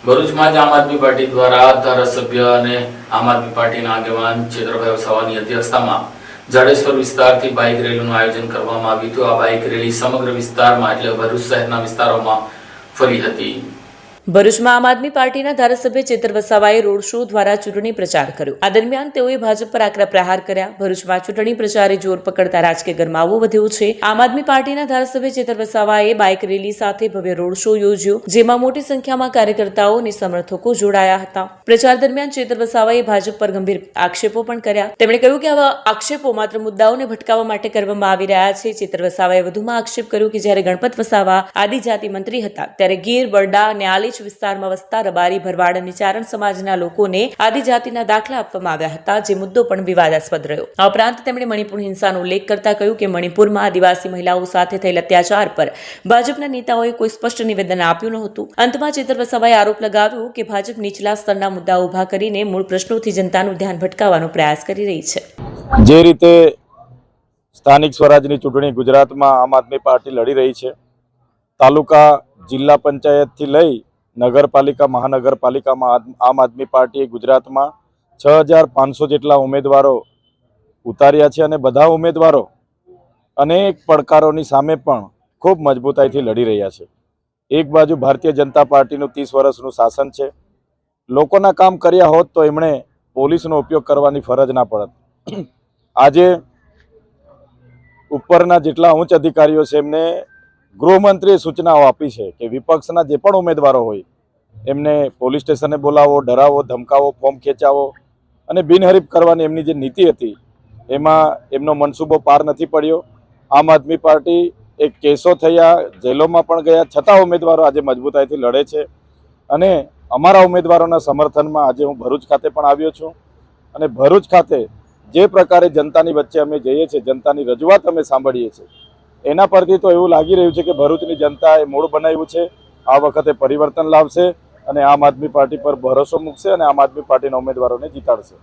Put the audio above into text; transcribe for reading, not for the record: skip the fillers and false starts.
ભરૂચમાં જ આમ આદમી પાર્ટી દ્વારા ધારાસભ્ય અને આમ આદમી પાર્ટીના આગેવાન ચેતરભાઈ વસાવાની અધ્યક્ષતામાં જાડેશ્વર વિસ્તારથી બાઇક રેલીનું આયોજન કરવામાં આવ્યું હતું। આ બાઇક રેલી સમગ્ર વિસ્તારમાં એટલે ભરૂચ શહેરના વિસ્તારોમાં ફરી હતી। ભરૂચમાં આમ આદમી પાર્ટીના ધારાસભ્ય ચેતર વસાવાએ રોડ શો દ્વારા ચૂંટણી પ્રચાર કર્યો। આ દરમિયાન તેઓએ ભાજપ પર આકરા પ્રહાર કર્યા। ભરૂચમાં ચૂંટણી પ્રચારે જોર પકડતા રાજકીય ગરમાવો વધ્યો છે। આમ આદમી પાર્ટીના ધારાસભ્ય ચેતર વસાવાએ બાઇક રેલી સાથે ભવ્ય રોડ શો યોજ્યો, જેમાં મોટી સંખ્યામાં કાર્યકર્તાઓ અને સમર્થકો જોડાયા હતા। પ્રચાર દરમિયાન ચેતર વસાવાએ ભાજપ પર ગંભીર આક્ષેપો પણ કર્યા। તેમણે કહ્યું કે આવા આક્ષેપો માત્ર મુદ્દાઓને ભટકાવવા માટે કરવામાં આવી રહ્યા છે। ચેતર વસાવાએ વધુમાં આક્ષેપ કર્યો કે જ્યારે ગણપત વસાવા આદિજાતિ મંત્રી હતા ત્યારે ગીર, બરડા અને આલી વિસ્તારમાં વસતા રબારી, ભરવાડ અને ચારણ સમાજના લોકોને આદિજાતિના દાખલા આપવામાં આવ્યા હતા, જે મુદ્દો પણ વિવાદાસ્પદ રહ્યો। આ ઉપરાંત તેમણે મણિપુર હિંસાનો ઉલ્લેખ કરતા કહ્યું કે મણિપુરમાં આદિવાસી મહિલાઓ સાથે થયેલ અત્યાચાર પર ભાજપના નેતાઓએ કોઈ સ્પષ્ટ નિવેદન આપ્યું નહોતું। અંતમાં ચેતર વસાવાએ આરોપ લગાવ્યો કે ભાજપ નીચલા સ્તરના મુદ્દાઓ ઉભા કરીને મૂળ પ્રશ્નોથી જનતાનું ધ્યાન ભટકાવવાનો પ્રયાસ કરી રહી છે। જે રીતે સ્થાનિક સ્વરાજની ચૂંટણી ગુજરાતમાં આમ આદમી પાર્ટી લડી રહી છે, તાલુકા, જિલ્લા પંચાયતથી લઈ નગરપાલિકા, મહાનગરપાલિકામાં આમ આદમી પાર્ટીએ ગુજરાતમાં 6500 જેટલા ઉમેદવારો ઉતાર્યા છે અને બધા ઉમેદવારો અનેક પડકારોની સામે પણ ખૂબ મજબૂતાઈથી લડી રહ્યા છે। એક બાજુ ભારતીય જનતા પાર્ટીનું 30 વર્ષનું શાસન છે। લોકોના કામ કર્યા હોત તો એમણે પોલીસનો ઉપયોગ કરવાની ફરજ ના પડત। આજે ઉપરના જેટલા ઉચ્ચ અધિકારીઓ છે એમને ગૃહમંત્રીએ સૂચનાઓ આપી છે કે વિપક્ષના જે પણ ઉમેદવારો હોય એમને પોલીસ સ્ટેશને બોલાવો, ડરાવો, ધમકાવો, ફોર્મ ખેંચાવો અને બિનહરીફ કરવાની એમની જે નીતિ હતી એમાં એમનો મનસૂબો પાર નથી પડ્યો। આમ આદમી પાર્ટી એક કેસો થયા, જેલોમાં પણ ગયા, છતાં ઉમેદવારો આજે મજબૂતાઈથી લડે છે અને અમારા ઉમેદવારોના સમર્થનમાં આજે હું ભરૂચ ખાતે પણ આવ્યો છું અને ભરૂચ ખાતે જે પ્રકારે જનતાની વચ્ચે અમે જઈએ છીએ, જનતાની રજૂઆત અમે સાંભળીએ છીએ, એના પરથી તો એવું લાગી રહ્યું છે કે ભરૂચની જનતાએ મૂળ બનાવ્યું છે। આ વખતે પરિવર્તન લાવશે અને આમ આદમી પાર્ટી પર ભરોસો મૂકશે અને આમ આદમી પાર્ટીના ઉમેદવારોને જીતાડશે।